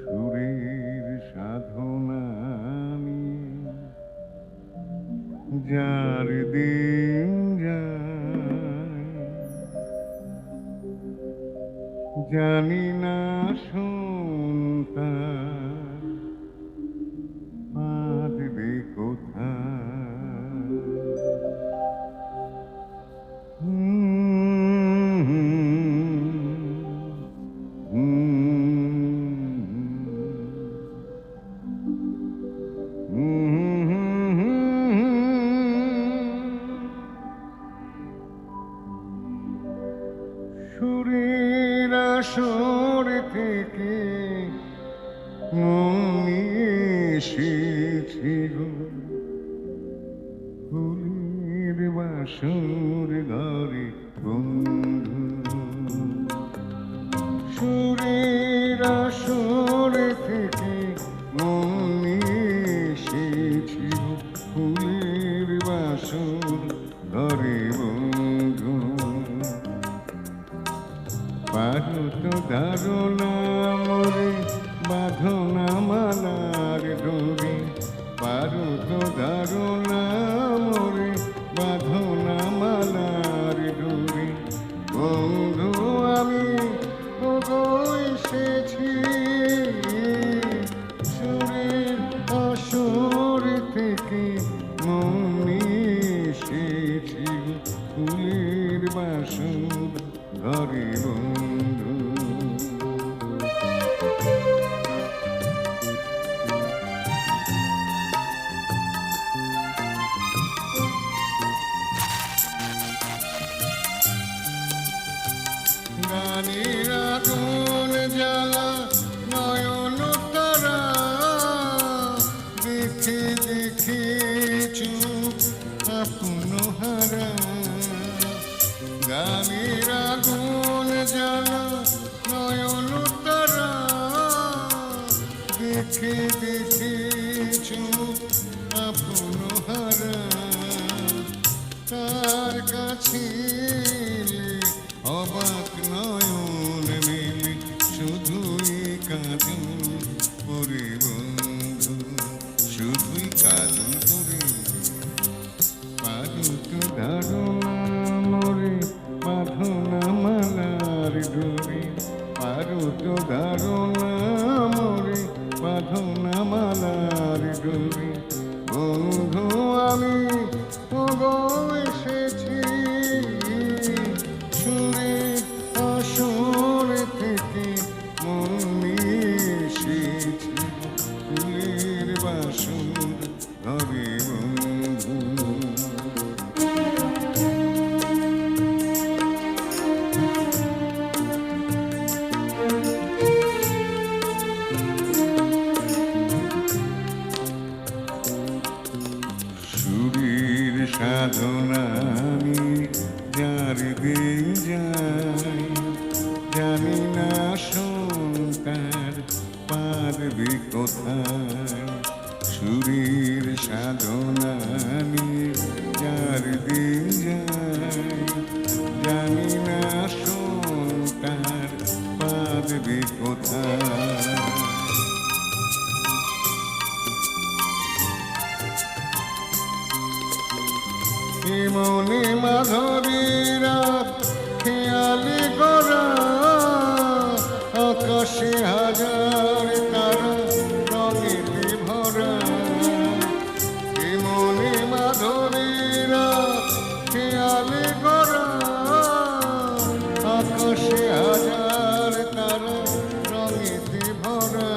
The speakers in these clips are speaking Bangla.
সুরের সাধনা যার দিন যায় জানি না সন্তান পারবে কোথায়। সুরের আসর থেকে মন নিয়ে এসেছিল ফুলের বাসর ঘরে বন্ধু। সুরের আসর থেকে মন নিয়ে এসেছিল ফুলের বাসর ঘরে বন্ধু। পারো তো ধারণা মোরে বাঁধনা মালার ডোরে, পারো তো ধারণা মোরে বাঁধনা মালার ডোরে। বন্ধু আমি এসেছি সুরের আসর থেকে মন নিয়ে এসেছি ফুলের বাসর ঘরে বন্ধু। গানের আগুন জ্বালা নয়ন তারা দেখে দেখে চুপ আপন হারা। গানের আগুন জ্বালা নয়ন তারা দেখে দেখে চুপ আপন হারা। তার কাছে অবাক নয়ন মেলে শুধুই কাঁদুন করে বন্ধু, শুধুই কাঁদুন করে। পারো তো ধারণা মোরে বাঁধনা মালার ডোরে, পারো তো ধারণা মোরে বাঁধনা মালার ডোরে। বন্ধু আমি এসেছি সুরের আসর থেকে মন নিয়ে এসেছি ফুলের বাসর ঘরে বন্ধু। সুরের সাধনা যার দিন যায় জানি না সন্তান পারবে কোথায়। সুরের সাধনা যার দিন যায় জানি না সন্তান পারবে কোথায়। মনে মাধবীরা খেয়ালি করা আকাশে হাজার তারা রঙেতে ভরা। মনে মাধবীরা খেয়ালি করা আকাশে হাজার তারা রঙেতে ভরা।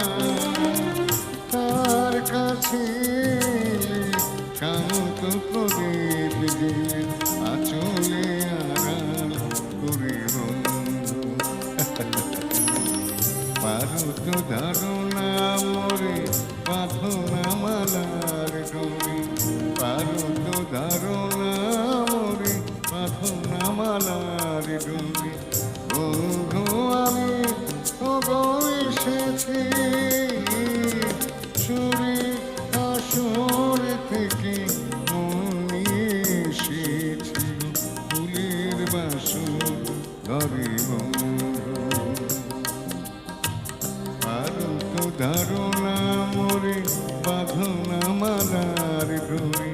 তার কাছে শান্ত প্রদীপ দিলে আচলে আরাম করে বন্ধু। পারো তো ধারণা মোরে বাঁধনা মালার ডোরে, পারো তো ধারণা মোরে বাঁধনা মালার ডোরে। বন্ধু আমি এসেছি সুরের আসর থেকে মন নিয়ে এসেছি ফুলের বাসর ঘরে বন্ধু। ধারণা মোরে বাঁধনা মালার ডোরে,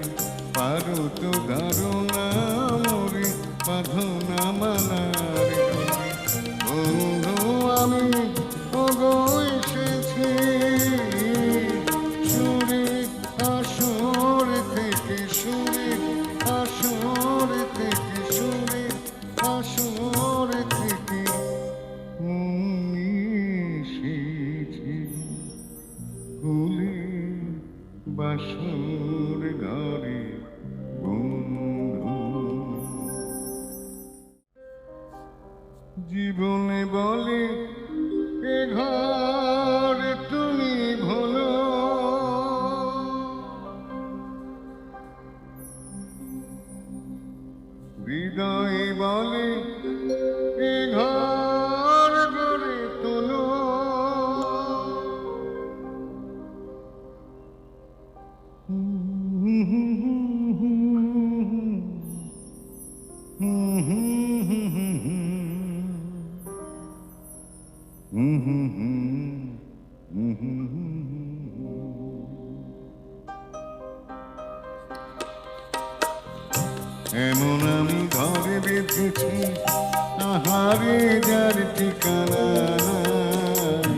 পারো তো ধারণা মোরে বাঁধনা মালার ডোরে। বন্ধু আমি ওগো এসেছি সুরে আসর থেকে, সুরে আসর থেকে, সুরে আসর থেকে এসেছি কুলে বাসর ঘরে বন্ধু। জীবনে বলে এ ঘর তুমি ভোলো, হৃদয়ে বলে এ ঘর গড়ে তোলো। এমন আমি ঘরে বেঁধেছি আহারে যার ঠিকানা নাই,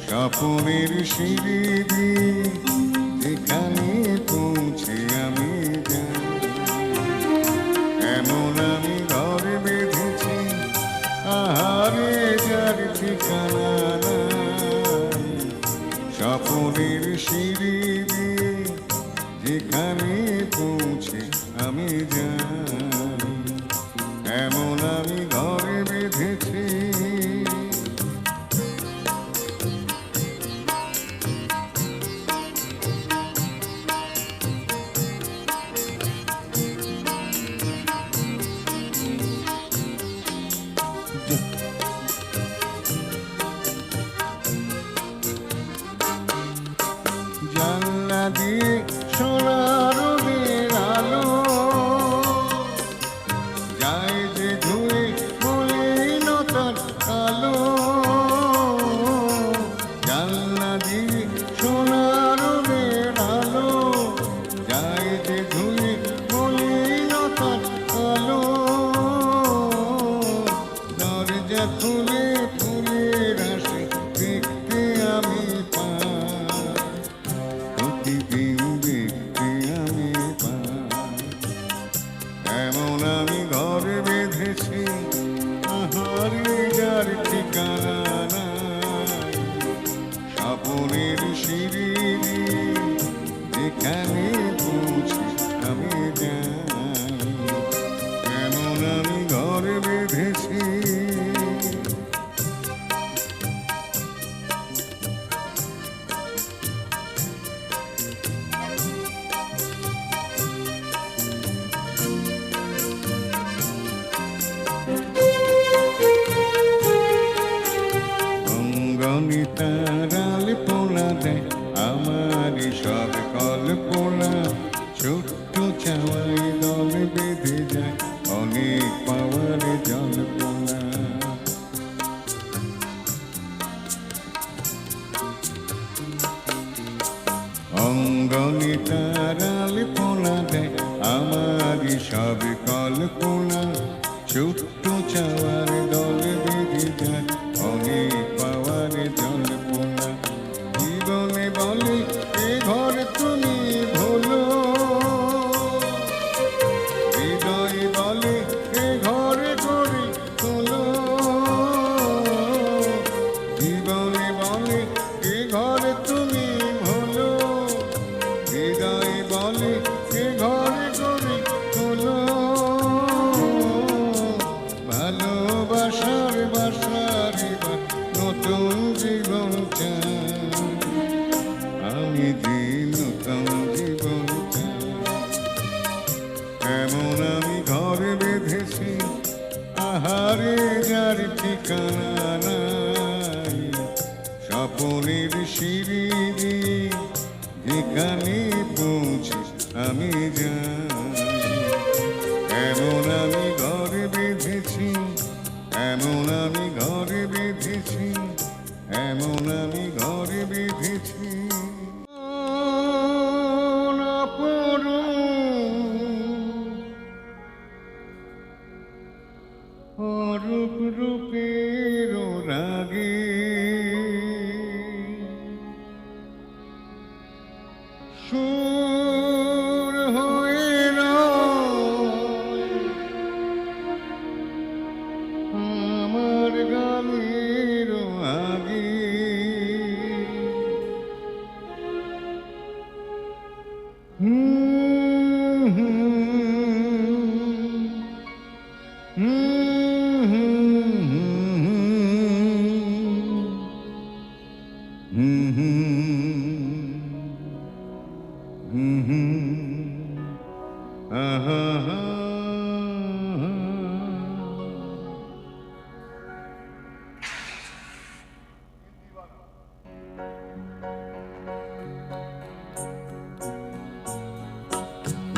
স্বপ্নের সিঁড়ি দিয়ে যেখানে পৌঁছে আমি যাই। এমন আমি ঘরে বেঁধেছি আহারে যার ঠিকানা নাই, স্বপ্নের সিঁড়ি দিয়ে যেখানে পৌঁছে আমি যাই। এমন আমি ঘরে বেঁধেছি জানলা দিয়ে সোনার আলো যায় যে ধুয়ে মলিনতার কালো। জানলা দিয়ে সোনার আলো যায় যে ধুয়ে মলিনতার কালো। দরজা খুলে ফুলের আসে দেখতে আমি পাই, প্রতিদিন দেখতে আমি পাই। এমন আমি ঘরে বেঁধেছি আহারে যার ঠিকানা নাই, স্বপ্নের সিঁড়ি দিয়ে যেখানে পৌঁছে আমি যাই। এমন আমি ঘরে বেঁধেছি তারাল পোনা দেয় আমার সব কল্পনা, ছোট্ট চাওয়াই দল বেঁধে যায় অনেক পাওয়ার জল্পনা। অঙ্গনে তারাল পোনা দেয় আমার সব কল্পনা, ছোট্ট চাওয়ার দল বেঁধে যায় অনেক পাওয়ার জল্পনা। জীবনে বলে এ ঘর তুমি ভোলো, হৃদয়ে বলে এ ঘরে করে তোলো। জীবনে বলে এ ঘরে তুমি ভোলো, হৃদয়ে বলে এ ঘরে করে তোলো। ভালোবাসার বাসার এবার নতুন জীবন চাই, আমি যে নতুন জীবন চাই। এমন আমি ঘরে বেঁধেছি আহারে যার ঠিকানা নাই, স্বপ্নের সিঁড়ি দিয়ে যেখানে পৌঁছে আমি যাই। এমন আমি ঘরে বেঁধেছি, এমন আমি ঘরে বেঁধেছি এমন আমি ঘরে বেঁধেছি। না পড়ো অরূপ রূপের রাগে, সুর হয়ে রয় আমার গানের আগে।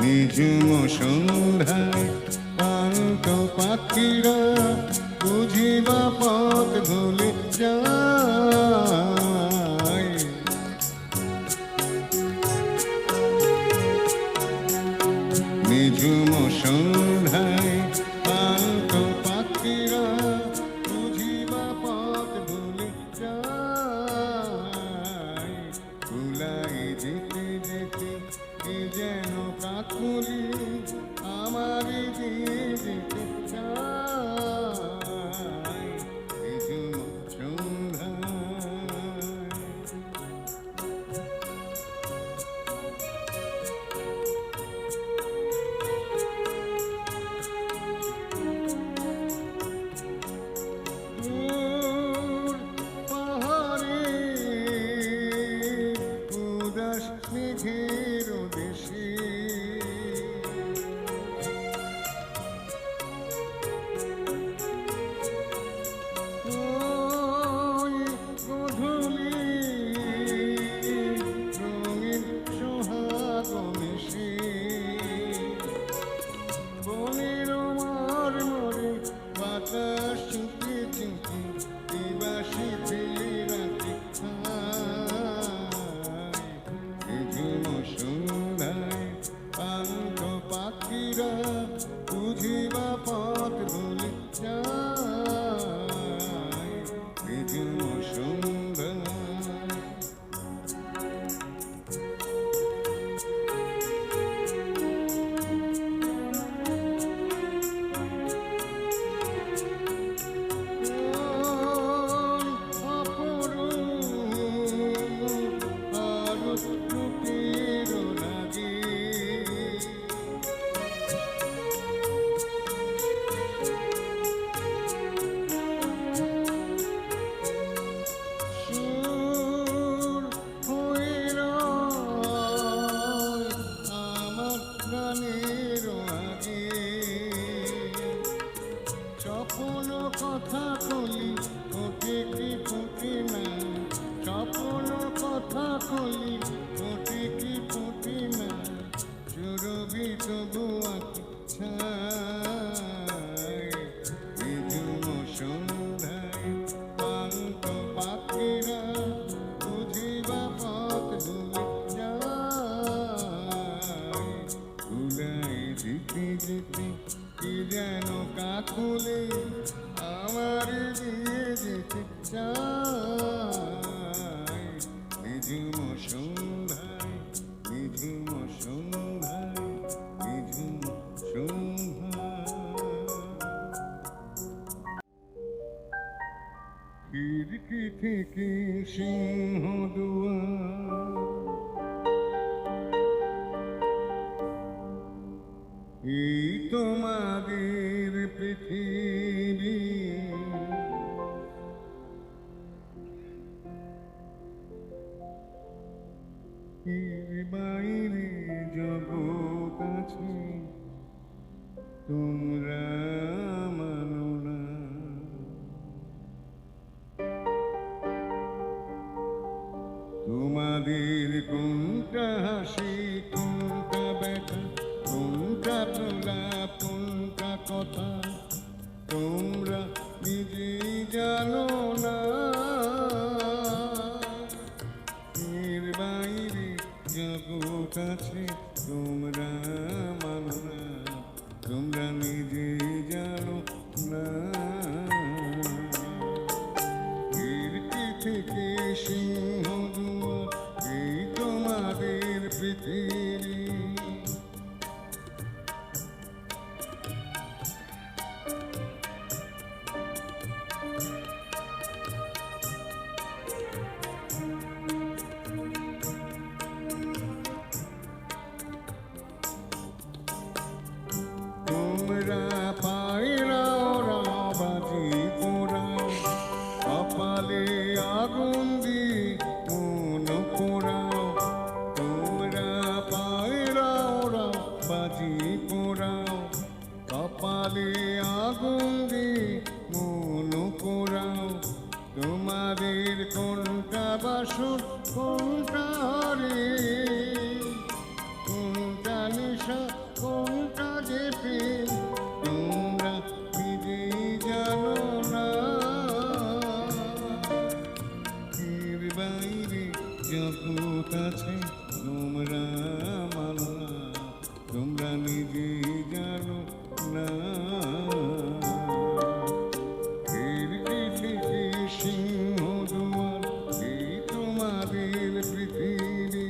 নিঝুম সন্ধ্যায় পান্ত পাখিরা বুঝিবা পথ ভুলে যায়। নিঝুম সন্ধ্যায় পান্ত পাখিরা বুঝিবা পথ ভুলে যায়। ভুলাই যেতে যেতে এ যেন কাকুলি আমার দিয়ে যেতে চায়। নিঝুম সন্ধ্যায় দূর পাহাড়ে উদাস মেঘের দেশে ওই গধূলি রঙিন সোহাগ মিশে বনের মর্মরে বাতাস চুপে চুপে দিবাসী ফেলে রাখে নিঝুম সন্ধ্যায় পান্ত পাখিরা বুঝিবা পথ ভুলে যায়। নিঝুম সন্ধ্যায় আমার গানের আগে স্বপ্ন কথা কলি ওঠে কি ফুটে না, স্বপ্ন কথা কলি ওঠে কি ফুটে না, সুরভি তবু আঁকি ছায়। নিঝুম সন্ধ্যায় পান্ত পাখিরা বুঝিবা পথ ভুলে যায়। ভুলাই যেতে যেতে কি যেন কাকুলে আমার দিয়ে যেতে চায়। নিঝুম সন্ধ্যায় নিঝুম সন্ধ্যায় নিঝুম সন্ধ্যায় খিড়কি থেকে সিংহ দুয়ার এই তোমাদের পৃথিবী, এর বাইরে জগৎ আছে তোমরা মানো না। তোমাদের থেকে সিংহ দুয়ার, এই তোমাদের পৃথিবী। তোমরা পায়রা ওরা বাজি পোড়াও, কপালে আগুন দিয়ে মন পোড়াও। তোমরা পায়রা ওরা বাজি পোড়াও, কপালে আগুন দিয়ে মন পোড়াও। তোমাদের কোনটা বাসর কোনটা হরে, কোনটা নেশা কোনটা যে প্রেম, তোমরা নিজেই জানো না। এর বাইরে জগৎ আছে তোমরা মানো না, তোমরা নিজেই জানো না। এর থেকে সিংহ দুয়ার, এই তোমাদের পৃথিবী।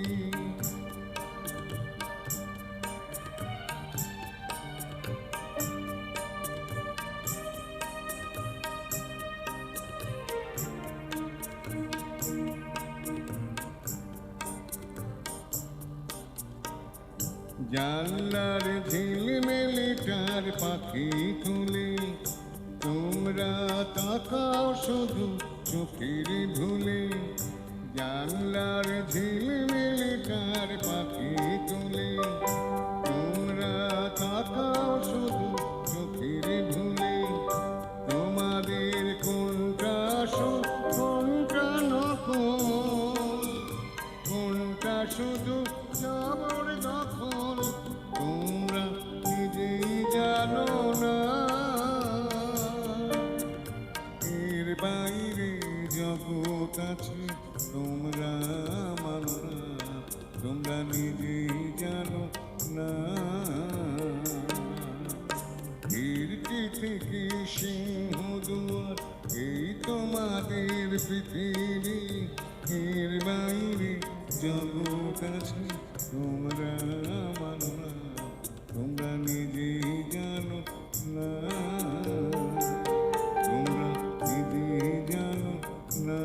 জানলার ঝিলমিলিটার পাখি তুলে, তোমরা তাকাও শুধু চোখের ভুলে। জানলার ঝিলমিলিটার পাখি তুলে, তোমরা তাকাও শুধু চোখের ভুলে। তোমাদের কোনটা আসল কোনটা নকল, কোনটা শুধু জবরদখল, তোমরা নিজেই জানো না। এর বাইরে জগৎ আছে তোমরা মানো না, তোমরা নিজেই জানো না। কীর্তি থেকে সিংহ দুয়ার, এই তোমাদের পৃথিবী। এর বাইরে জগৎ আছে তোমরা মানো না, তোমরা নিজেই জানো না। তোমরা নিজেই জানো না,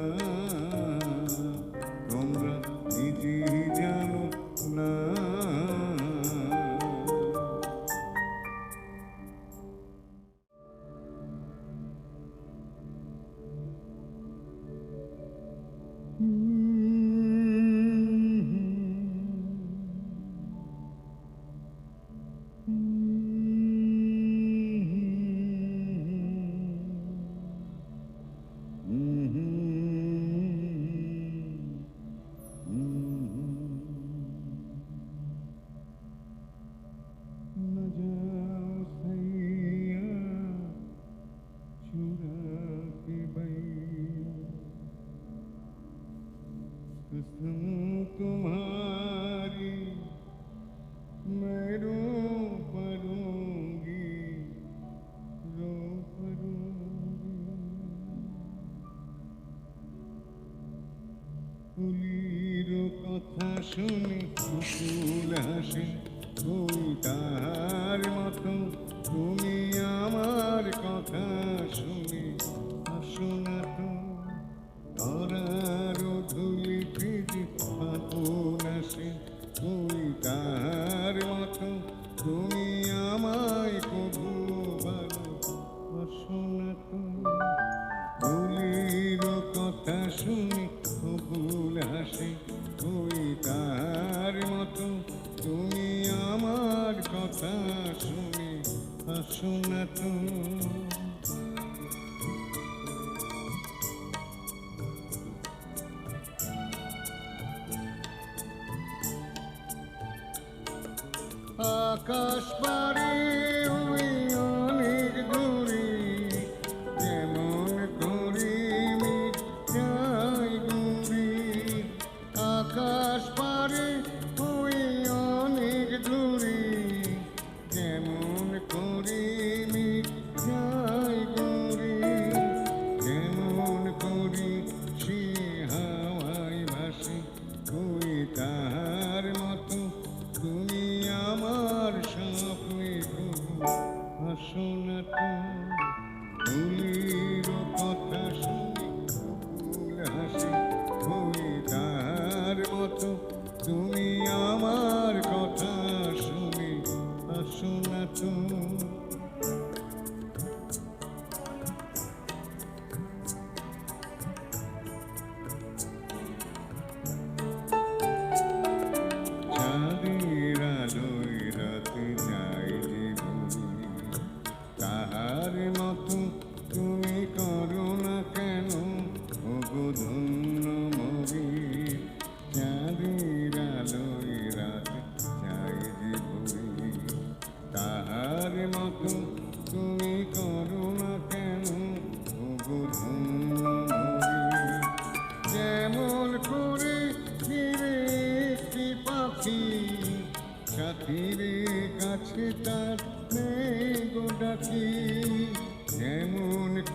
তোমরা নিজেই জানো না। तुम्हारी मैं रो परूंगी, रो परूंगी। ফুলির কথা শুনে ফুল হাসে, ওই তার মতো তুমি আমার কথা শুনে হাসো না তো। ধরার ধুলি ফিরে আপন আসে, ওই তার মতো তুমি আমায় কবু ভালোবাসো না তো। ফুলির কথা শুনে ফুল হাসে, ওই তার মতো তুমি আমার কথা শুনে হাসো না তো। আকাশ পারে ওই অনেক দূরে, যেমন করে মিঠাই গুড়ি। আকাশ পারে ওই অনেক দূরে, যেমন করে মিঠাই গুড়ি। যেমন করে সে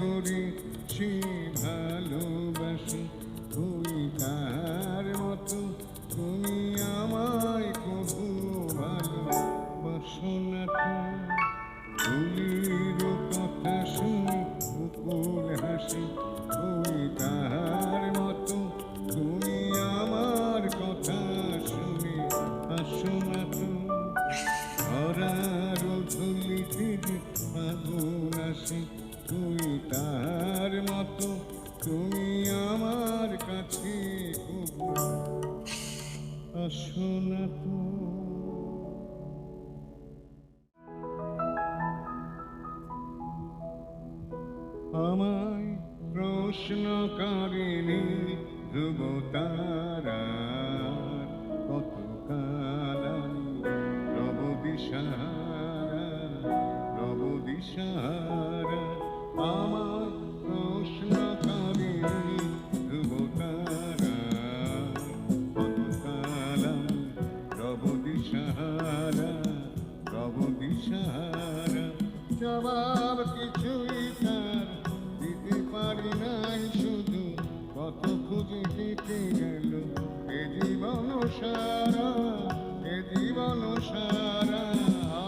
করি সে ভালোবাসি, তুই তার মতো তুমি আমায় কবু ভালোবাসো না তো। ফুলের কথা শুনি মুকুল হাসি, তুই তার মতো তুমি আমার কথা শুনে হাসো না তো। ধরার ধুলিতে যে ফাগুন আসে, তুই তার মতো তুমি আমার কাছে কবু আসো না তো। আমায় প্রশ্ন করেনি ধ্রুব তারা, কত কাল আমি রব দিশাহারা, রব দিশাহারা। আমায় প্রশ্ন করেনি ধ্রুব তারা, কত কাল আমি রব দিশাহারা, রব দিশাহারা। জবাব কিছুই তার দিতে পারি নাই, শুধু কত খুঁজে কেটে গেল এ জীবন সারা, এ জীবন সারা।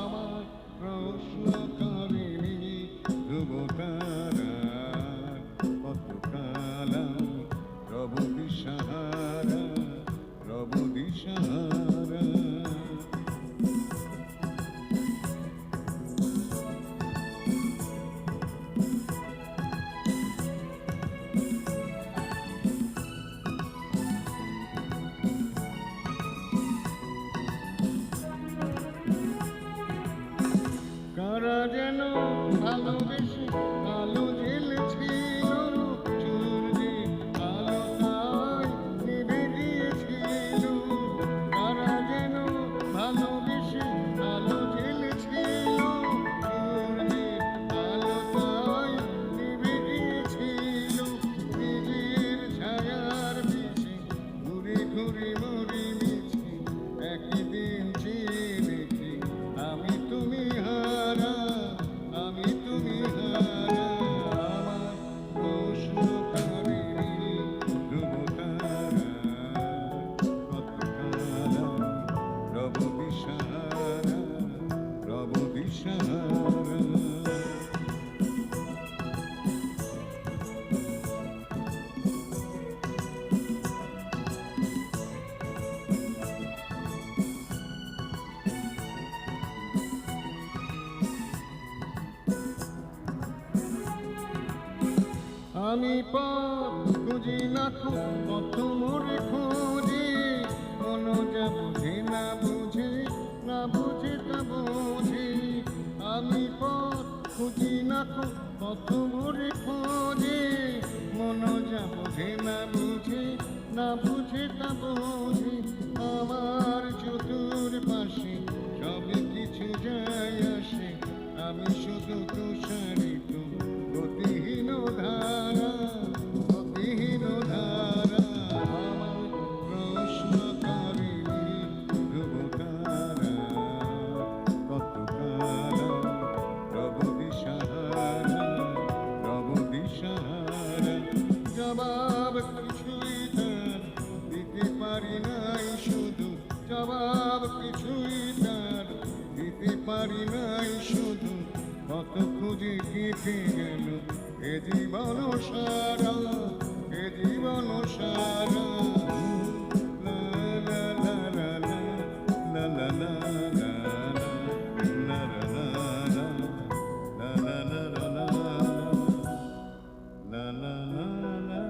আমার প্রশ্ন করেনি ধ্রুব তারা, কত কাল আমি রব দিশাহারা, রব দিশাহারা। কারা যেন ভালোবেসে আলো জ্বেলেছিল, সূর্যে আলো তাই নিভে গিয়েছিল। কারা যেন ভালোবেসে আলো জ্বেলেছিল, সূর্যে আলো তাই নিভে গিয়েছিল। নিজের ছায়ার পিছে ঘুরে ঘুরে মরে মিছে, একই দিন চেয়ে দেখি আমি তুমি হারা, আমি তুমি হারা। আমার প্রশ্ন করেনি ধ্রুব তারা, কত কাল আমি রব দিশাহারা, রব দিশাহারা। আমি পথ খুঁজি না কত মোরে খোঁজে, কোনো যা বুঝে না বুঝে, না বুঝে তা বোঝে। আমি পথ খুঁজি না কত মোরে খোঁজে, মনো যা বুঝে না বুঝে, না বুঝে তা বোঝে। আমার চতুর পাশে সবই কিছু যায় আসে, আমি শুধু তুষারিত গতিহীন ধারা, গতিহীন ধারা। আমার প্রশ্ন করেনি ধ্রুব তারা, কত কাল রব দিশাহারা, রব দিশাহারা। জবাব কিছুই তার দিতে পারি নাই, শুধু জবাব কিছুই তার দিতে পারি নাই, শুধু কত খুঁজে কেটে গেল এ জীবন সারা, এ জীবন সারা। লা লা লা লা লা লা লা লা লা লা লা লা লা লা লা লা লা লা লা।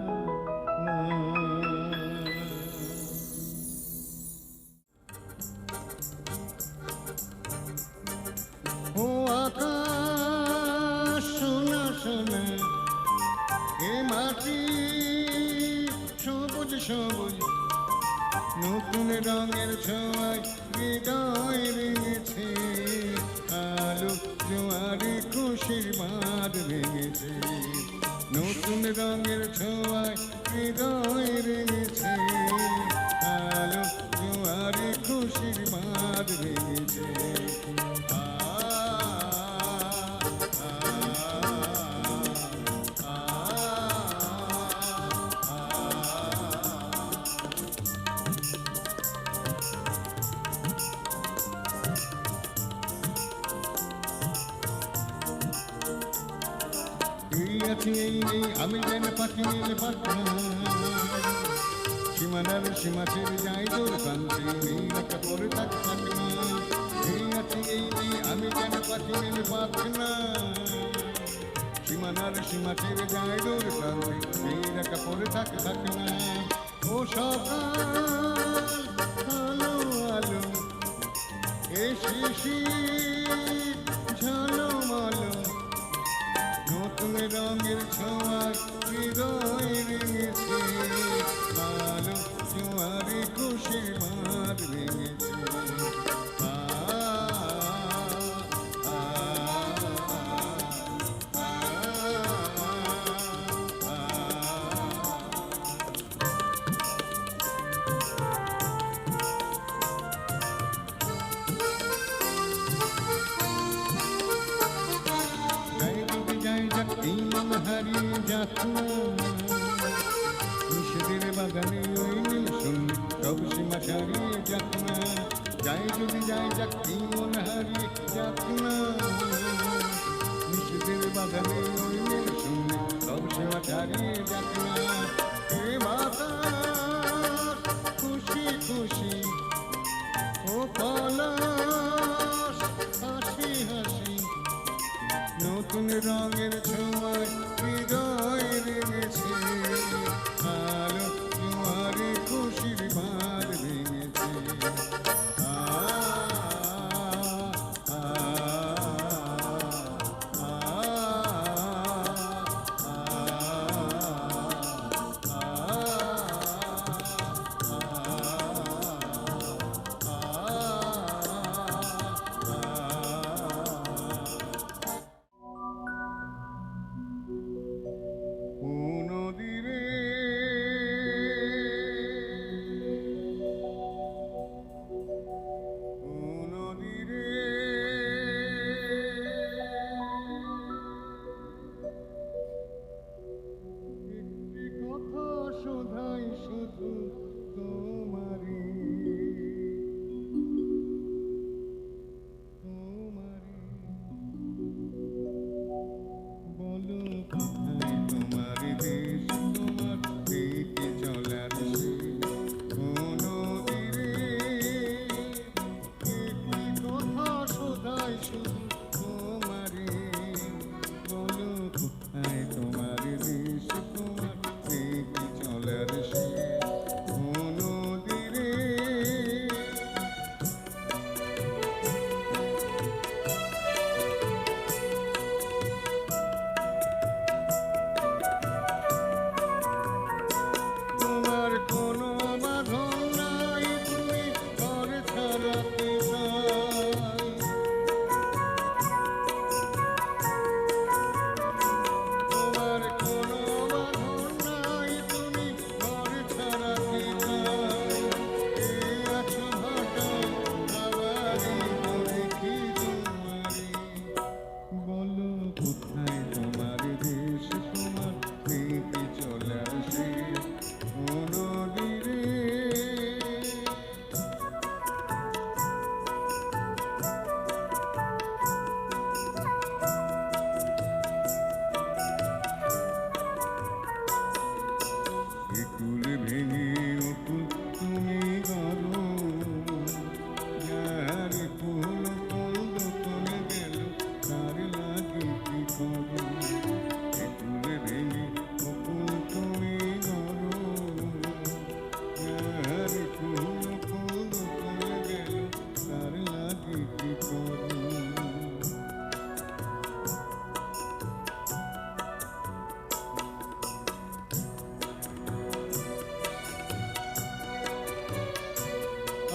ও আকাশ শোনা শোনা, এ মাটি সবুজ সবুজ, নতুন রঙের ছোঁয়ায় হৃদয় রেঙেছে। আলো জোয়ারে খুশির বাঁধ ভেঙেছে, নতুন রঙের ছোঁয়ায় হৃদয় রেঙেছে। আলো জোয়ারে খুশির বাঁধ ভেঙেছে। নেই আমি যেন পাখি নীল পাখনা সীমানার সীমা ছেড়ে যাই তোর কান্তি নেই রাখা পরে থাক থাকনা এই আছে এই নেই আমি যেন পাখি নীল পাখনা সীমানার সীমা ছেড়ে যাই তোর কান্তি নেই রাখা পরে থাক থাকনা ও সকাল আলো আলো এ শিশির ঝলমলো নতুন রঙের ছোঁয়ায় হৃদয় রেঙেছে আলো জোয়ারে খুশির মার ভেঙেছে এই মন হারিয়ে যাক না নিষেধের বাগানে ওই নীল শুনলি সব সীমা ছাড়িয়ে যাক না যাই যদি যাই যাক এই মন হারিয়ে যাক না নিষেধের বাগানে ওই নীল শুনলি সব সীমা ছাড়িয়ে যাক না এ বাতাস খুশি খুশি ও পলাশ হাসি হাসি নতুন রঙের ছোঁয়ায় হৃদয় রেঙেছে আলো জোয়ারে খুশির ভার ভেঙেছে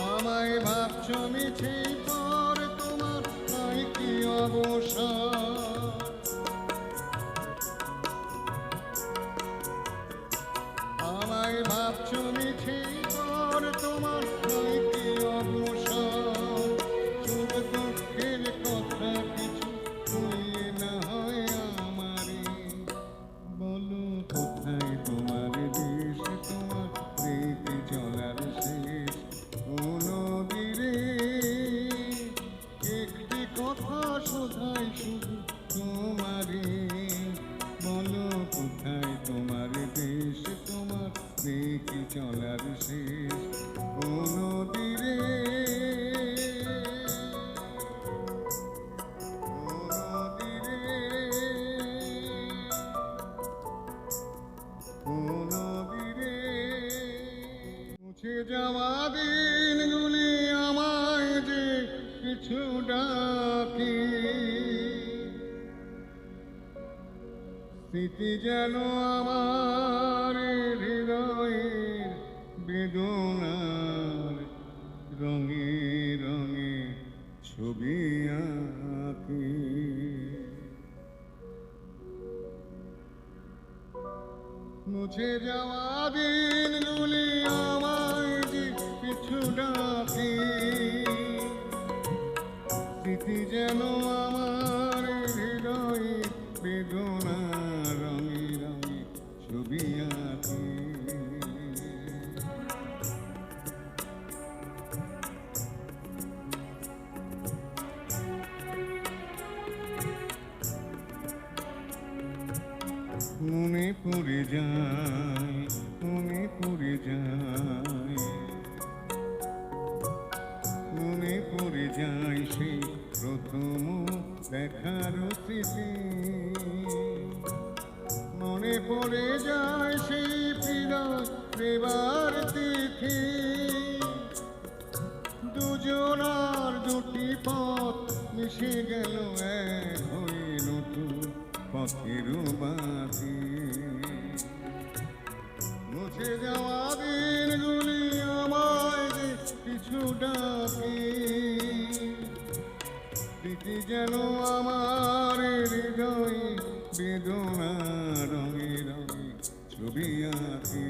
আমায় ভাবছো মিছে পর তোমার নাই কি অবসর আমায় ভাবছো মিছে পর তোমার নাই কি অবসর সুখ দুঃখের কথা কিছু তুলে না হয় আমারে বলো কোথায় তোমার দেশ তোমার রেখে চলার শেষ নদীরে কোথায় তোমার দেশ, তোমার দেখি চলার শেষ। ও নদীরে, ও নদীরে, ও নদীরে, মুছে যাওয়া দিনগুলি আমায় যে কিছু ডাকি, স্মৃতি যেন আমার হৃদয়ের বেদনার রঙে রঙে ছবি আঁকি। মুছে যাওয়া দিনগুলি আমায় যে কিছু ডাকি, স্মৃতি যেন আমার হৃদয়ে বেদনা রঙে রঙে ছবি আঁকি। মনে পড়ে যায়, মনে পড়ে যায়, মনে পড়ে যায় সেই প্রথম দেখার স্মৃতি। মনে পড়ে যায় সেই ফিরত দেবার তিথি। দুজনার দুটি পথ মিশে গেল এক হয়ে নতুন পথের বাতি। মুছে যাওয়া দিনগুলি আমায় যে কিছু ডাকি, স্মৃতি যেন আমার হৃদয়ে বেদনা রঙে রঙে ছবি আঁকি।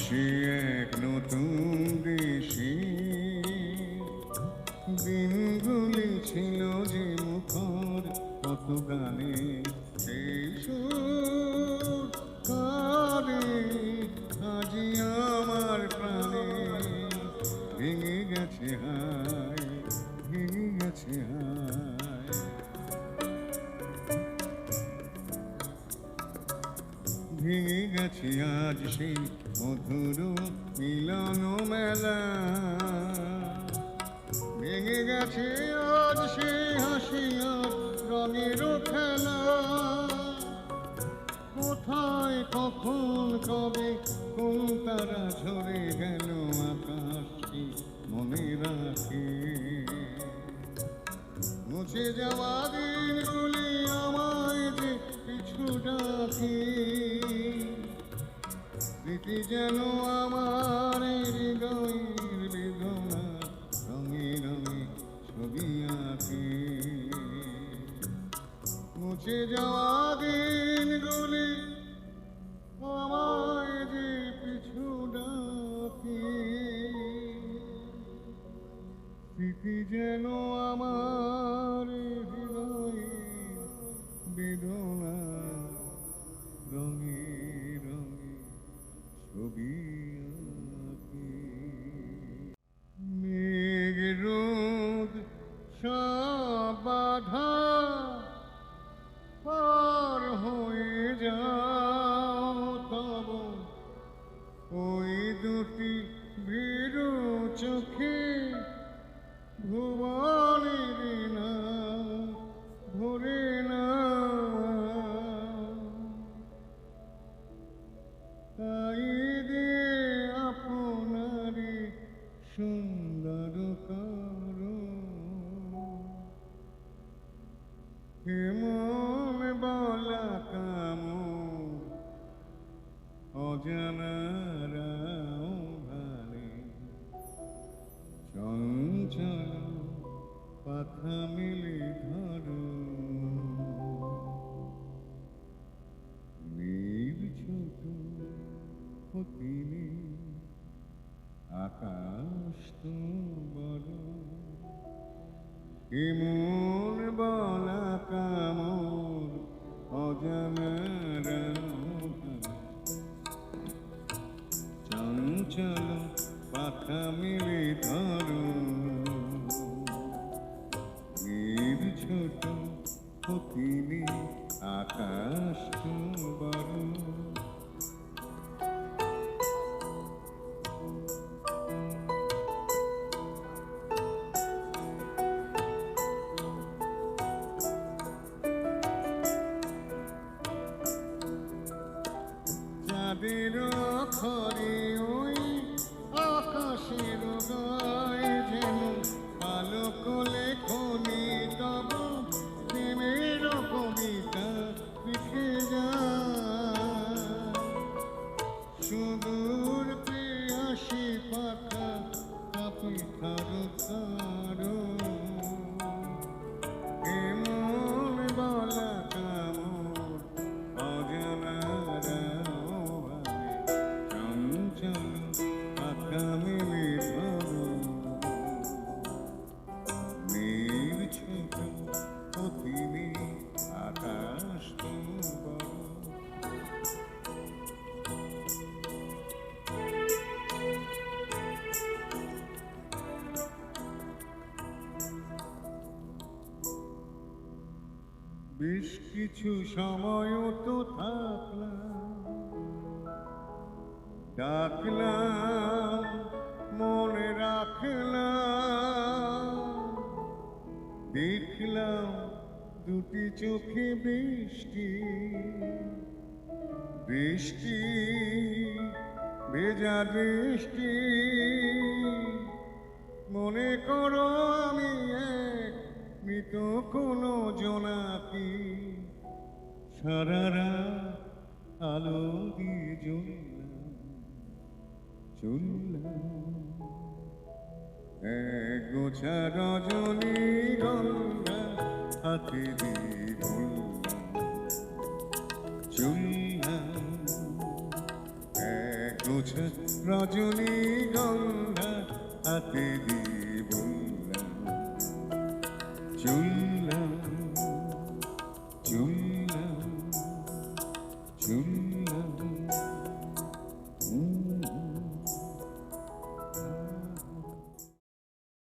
সে এক নতুন দেশে দিনগুলি ছিল যে মুখর কত গানে, সেই সুর কারে আজি আমার প্রাণে ভেঙে গেছে হায়, ভেঙে গেছে হায়। ভেঙে গেছে আজ সেই মধুর মিলন মেলা, ভেঙে গেছে আজ সেই হাসি আর রঙের খেলা। কোথায় কখন কবে কোন তারা ঝরে গেল আকাশকে মনে রাখে। মুছে যাওয়া দিনগুলি আমায় যে কিছু ডাকি, স্মৃতি যেন আমার হৃদয়ের বেদনা রঙে রঙে ছবি আঁকি। মুছে যাওয়া দিনগুলি আমায় যে পিছু ডাকি, স্মৃতি যেন আমার হৃদয়ে বেদনা রঙে রঙে ছবি আঁকি। মেঘ রোদ সব বাধা পার হয়ে যাও তব ওই দুটি ভীরু চোখে ভুবনের নাম ভরে না। তাই দে আপনারি সুন্দর করো, কেমন বলা কাম অজানারাও ভালে, চঞ্চল পাখা মেলে ধরো। মেঘ ছোট হতিনি আকাশ তো বড়, কেমন বলা কামর অজানারা চঞ্চল পাখা মেলে ধরো ছোট হতিনি আকাশ বড় চাঁদের খরে ওই আকাশের গায়ে যেন আলোক লেখনি তব প্রেমের কবিতা লিখে যায় সুদূর প্রেয়াসী পাখা কাপি থারো থারো এমন বলা কামড় অজানারা চঞ্চল পাখা মেলে ধরো নীল ছোট অতিনি আকাশ তো বড় বেশ কিছু সময় তো ডাকলাম মনে রাখলাম দেখলাম দুটি চোখে বৃষ্টি বৃষ্টি ভেজা বৃষ্টি মনে করো আমি এক মৃত কোনো জোনাকি সারা রাত আলো দিয়ে চললাম এক গোছা রজনী গঙ্গা হাতে দিয়ে চললাম এক গোছা রজনী গঙ্গা হাতে দিয়ে চললাম